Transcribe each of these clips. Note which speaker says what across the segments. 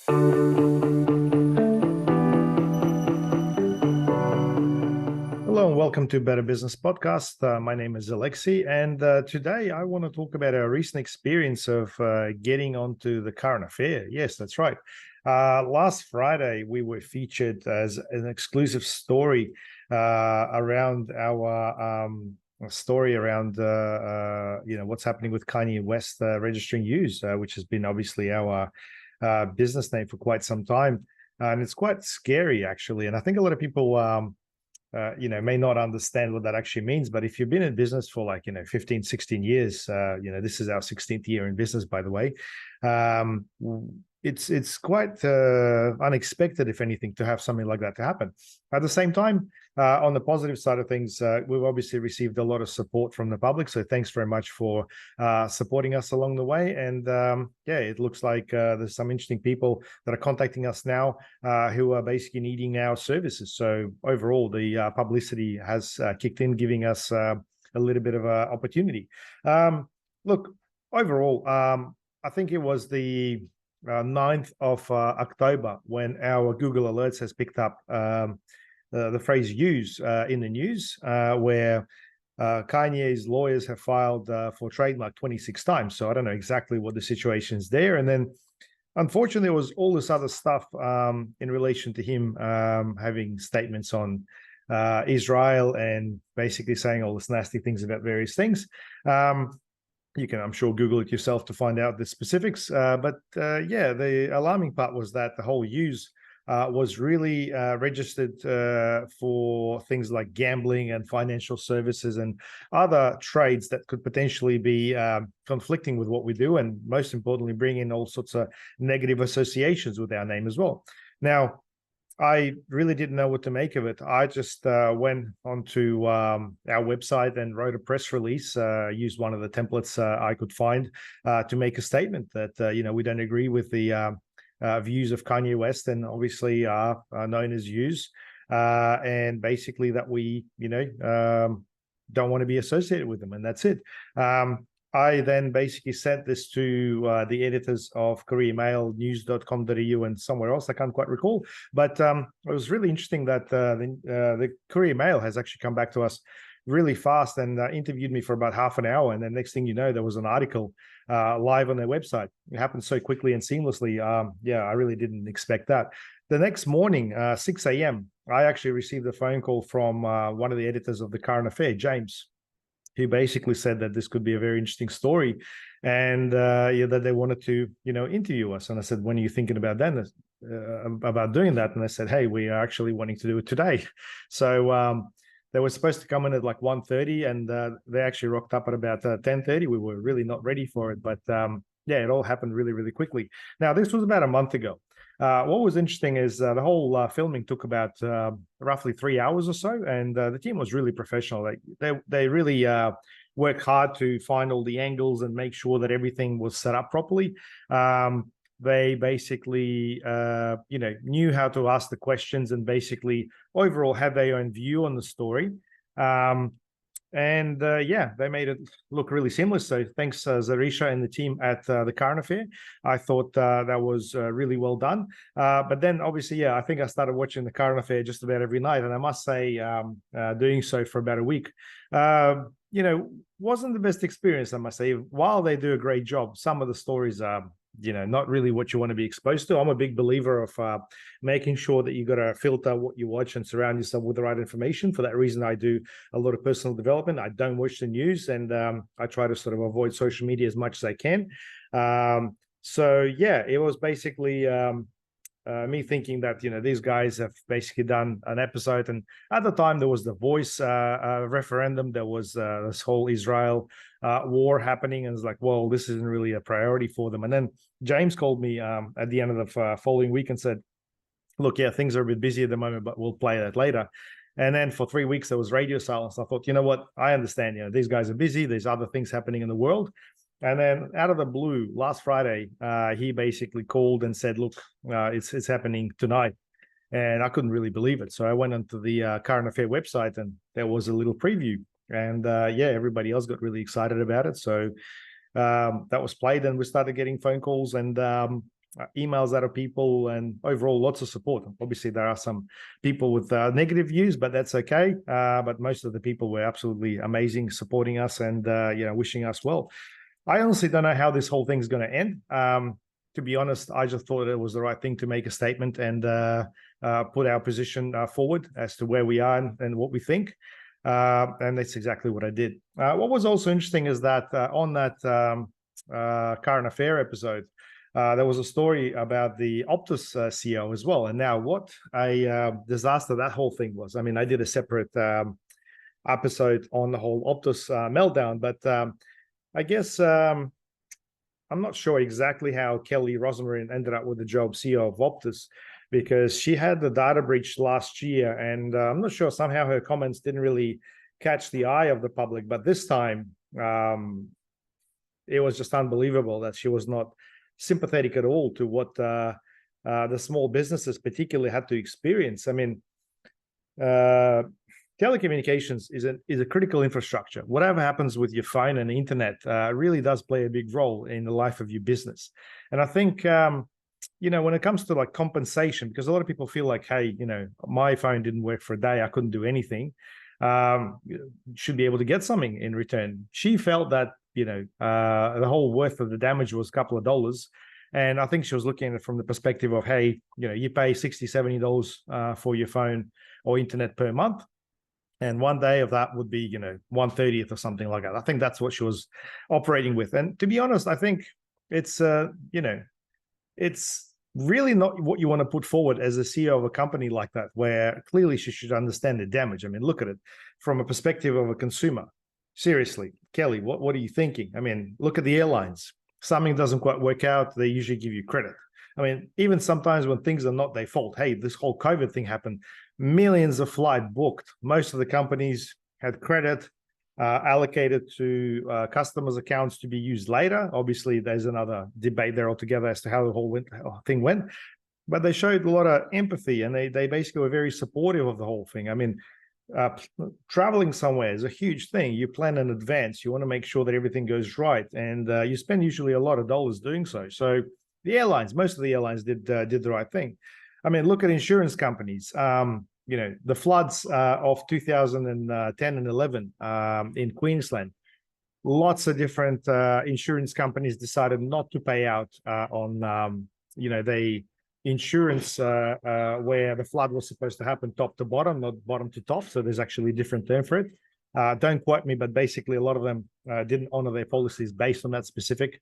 Speaker 1: Hello and welcome to Better Business Podcast. My name is Alexei, and today I want to talk about our recent experience of getting onto the current affair. Yes, that's right. Last Friday, we were featured as an exclusive story around our story around what's happening with Kanye West registering YEWS, which has been obviously our business name for quite some time, and it's quite scary actually. And I think a lot of people may not understand what that actually means. But if you've been in business for 15, 16 years, this is our 16th year in business, by the way. It's quite unexpected, if anything, to have something like that to happen. At the same time, on the positive side of things, we've obviously received a lot of support from the public. So thanks very much for supporting us along the way. And it looks like there's some interesting people that are contacting us now who are basically needing our services. So overall, the publicity has kicked in, giving us a little bit of an opportunity. Look, overall, I think it was the 9th of October when our Google Alerts has picked up the phrase YEWS in the news, where Kanye's lawyers have filed for trademark 26 times. So I don't know exactly what the situation is there. And then, unfortunately, there was all this other stuff in relation to him having statements on Israel and basically saying all this nasty things about various things. You can, I'm sure, Google it yourself to find out the specifics. But the alarming part was that the whole YEWS was really registered for things like gambling and financial services and other trades that could potentially be conflicting with what we do, and most importantly, bring in all sorts of negative associations with our name as well. Now, I really didn't know what to make of it. I just went onto our website and wrote a press release, used one of the templates I could find to make a statement that, we don't agree with the views of Kanye West, and obviously are known as YEWS, and basically that we, don't want to be associated with them, and that's it. I then basically sent this to the editors of Courier Mail, news.com.au, and somewhere else. I can't quite recall. But it was really interesting that the Courier Mail has actually come back to us really fast and interviewed me for about half an hour. And then next thing you know, there was an article live on their website. It happened so quickly and seamlessly. I really didn't expect that. The next morning, 6 a.m., I actually received a phone call from one of the editors of The Current Affair, James, who basically said that this could be a very interesting story, and that they wanted to, interview us. And I said, when are you thinking about that? About doing that? And they said, hey, we are actually wanting to do it today. So they were supposed to come in at like 1:30, and they actually rocked up at about 10:30. We were really not ready for it, but it all happened really, really quickly. Now, this was about a month ago. What was interesting is the whole filming took about roughly 3 hours or so, and the team was really professional. They really worked hard to find all the angles and make sure that everything was set up properly. They basically, knew how to ask the questions and basically overall had their own view on the story. They made it look really seamless. So thanks, Zarisha and the team at The Current Affair. I thought that was really well done. But then obviously, I think I started watching The Current Affair just about every night. And I must say, doing so for about a week, wasn't the best experience, I must say. While they do a great job, some of the stories are, not really what you want to be exposed to. I'm a big believer of making sure that you got to filter what you watch and surround yourself with the right information. For that reason, I do a lot of personal development. I don't watch the news, and I try to sort of avoid social media as much as I can. It was basically me thinking that, these guys have basically done an episode. And at the time, there was the Voice referendum. There was this whole Israel war happening. And it's like, well, this isn't really a priority for them. And then James called me at the end of the following week and said, look, things are a bit busy at the moment, but we'll play that later. And then for 3 weeks, there was radio silence. I thought, you know what? I understand, these guys are busy. There's other things happening in the world. And then out of the blue, last Friday, he basically called and said, look, it's happening tonight. And I couldn't really believe it. So I went onto the Current Affair website, and there was a little preview. And everybody else got really excited about it. So that was played, and we started getting phone calls. And emails out of people, and overall lots of support. Obviously, there are some people with negative views, but that's okay. But most of the people were absolutely amazing, supporting us and wishing us well. I honestly don't know how this whole thing's going to end. To be honest, I just thought it was the right thing to make a statement and put our position forward as to where we are and what we think. And that's exactly what I did. What was also interesting is that on that current affair episode, there was a story about the Optus CEO as well. And now what a disaster that whole thing was. I mean, I did a separate episode on the whole Optus meltdown, but I guess I'm not sure exactly how Kelly Rosmarin ended up with the job CEO of Optus, because she had the data breach last year, and I'm not sure, somehow her comments didn't really catch the eye of the public. But this time, it was just unbelievable that she was not sympathetic at all to what the small businesses particularly had to experience. I mean, telecommunications is a critical infrastructure. Whatever happens with your phone and the internet really does play a big role in the life of your business. And I think, when it comes to like compensation, because a lot of people feel like, hey, my phone didn't work for a day, I couldn't do anything, should be able to get something in return. She felt that, the whole worth of the damage was a couple of dollars. And I think she was looking at it from the perspective of, hey, you pay $60, $70 for your phone or internet per month. And one day of that would be, 1/30th or something like that. I think that's what she was operating with. And to be honest, I think it's, it's really not what you want to put forward as a CEO of a company like that, where clearly she should understand the damage. I mean, look at it from a perspective of a consumer. Seriously, Kelly, what are you thinking? I mean, look at the airlines. Something doesn't quite work out, they usually give you credit. I mean, even sometimes when things are not their fault, hey, this whole COVID thing happened, millions of flights booked. Most of the companies had credit allocated to customers' accounts to be used later. Obviously, there's another debate there altogether as to how the whole thing went. But they showed a lot of empathy, and they basically were very supportive of the whole thing. I mean, traveling somewhere is a huge thing. You plan in advance. You want to make sure that everything goes right, and you spend usually a lot of dollars doing so. So the airlines, most of the airlines did the right thing. I mean, look at insurance companies. The floods of 2010 and 11 in Queensland. Lots of different insurance companies decided not to pay out on the insurance where the flood was supposed to happen top to bottom, not bottom to top. So there's actually a different term for it. Don't quote me, but basically a lot of them didn't honor their policies based on that specific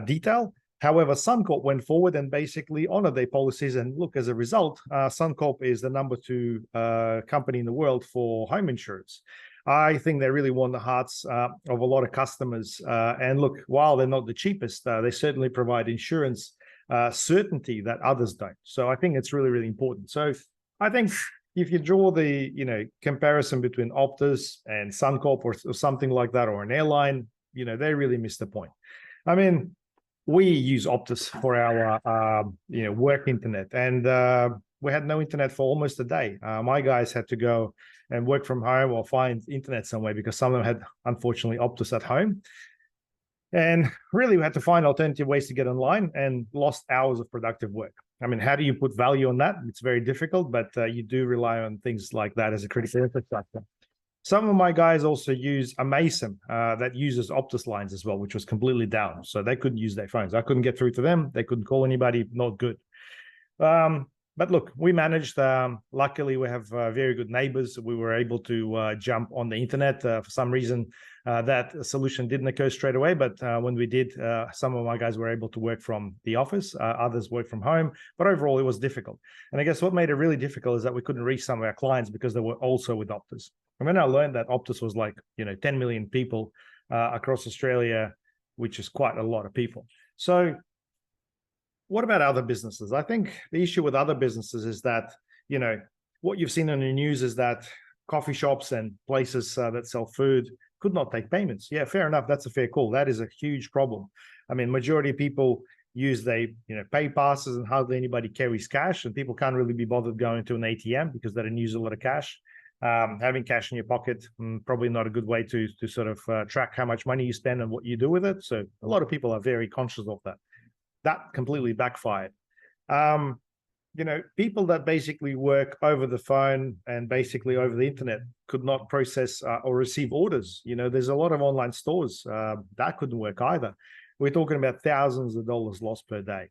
Speaker 1: detail. However, Suncorp went forward and basically honored their policies. And look, as a result, Suncorp is the number 2 company in the world for home insurance. I think they really won the hearts of a lot of customers. And look, while they're not the cheapest, they certainly provide insurance certainty that others don't. So I think it's really, really important. So I think if you draw the comparison between Optus and Suncorp or something like that, or an airline, they really missed the point. I mean, we use Optus for our work internet, and we had no internet for almost a day. My guys had to go and work from home or find internet somewhere, because some of them had, unfortunately, Optus at home. And really, we had to find alternative ways to get online, and lost hours of productive work. I mean, how do you put value on that? It's very difficult, but you do rely on things like that as a critical infrastructure. Some of my guys also use a Mason that uses Optus lines as well, which was completely down. So they couldn't use their phones. I couldn't get through to them. They couldn't call anybody. Not good. But look, we managed. Luckily, we have very good neighbors. We were able to jump on the internet. For some reason, that solution didn't occur straight away. But when we did, some of my guys were able to work from the office. Others work from home. But overall, it was difficult. And I guess what made it really difficult is that we couldn't reach some of our clients because they were also with Optus. And when I learned that Optus was like, 10 million people across Australia, which is quite a lot of people. So what about other businesses? I think the issue with other businesses is that, what you've seen on the news is that coffee shops and places that sell food could not take payments. Yeah, fair enough. That's a fair call. That is a huge problem. I mean, majority of people use their, pay passes, and hardly anybody carries cash, and people can't really be bothered going to an ATM because they don't use a lot of cash. Having cash in your pocket, probably not a good way to sort of track how much money you spend and what you do with it. So a lot of people are very conscious of that. that completely backfired. People that basically work over the phone and basically over the internet could not process or receive orders. There's a lot of online stores that couldn't work either. We're talking about thousands of dollars lost per day.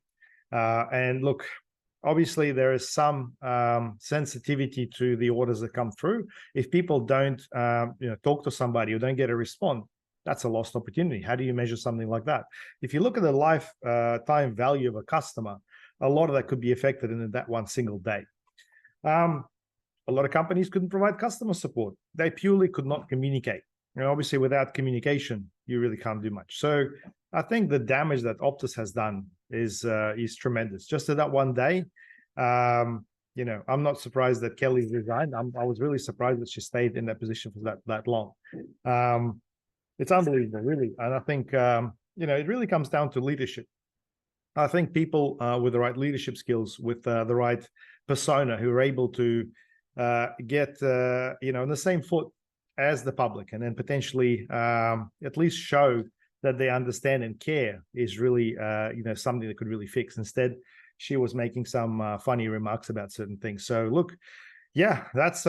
Speaker 1: And look, obviously there is some sensitivity to the orders that come through. If people don't talk to somebody or don't get a response, that's a lost opportunity. How do you measure something like that? If you look at the lifetime value of a customer, a lot of that could be affected in that one single day. A lot of companies couldn't provide customer support. They purely could not communicate. Obviously, without communication, you really can't do much. So I think the damage that Optus has done is tremendous. Just at that one day, I'm not surprised that Kelly resigned. I was really surprised that she stayed in that position for that long. It's unbelievable, really. And I think, it really comes down to leadership. I think people with the right leadership skills, with the right persona, who are able to get, in the same foot as the public, and then potentially at least show that they understand and care, is really, something that could really fix. Instead, she was making some funny remarks about certain things. So look, yeah, that's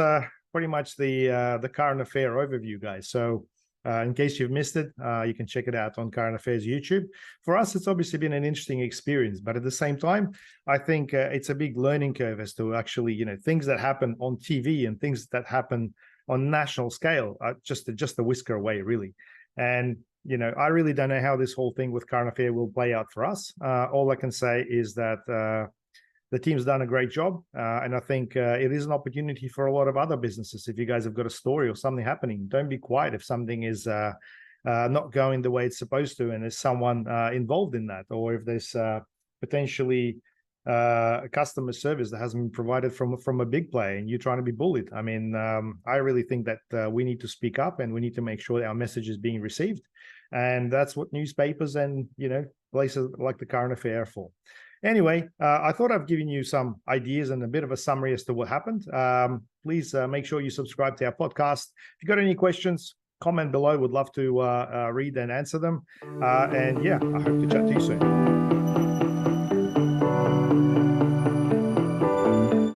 Speaker 1: pretty much the current affair overview, guys. So in case you've missed it, you can check it out on Current Affairs YouTube. For us, it's obviously been an interesting experience, but at the same time, I think it's a big learning curve as to actually, things that happen on TV and things that happen on national scale are just a whisker away, really. And, I really don't know how this whole thing with Current Affair will play out for us. All I can say is that the team's done a great job. And I think it is an opportunity for a lot of other businesses. If you guys have got a story or something happening, don't be quiet if something is not going the way it's supposed to, and there's someone involved in that, or if there's potentially a customer service that hasn't been provided from a big player and you're trying to be bullied. I mean, I really think that we need to speak up, and we need to make sure that our message is being received. And that's what newspapers and, places like the Current Affair are for. Anyway, I thought I've given you some ideas and a bit of a summary as to what happened. Please make sure you subscribe to our podcast. If you've got any questions, comment below. Would love to read and answer them. And yeah, I hope to chat to you soon.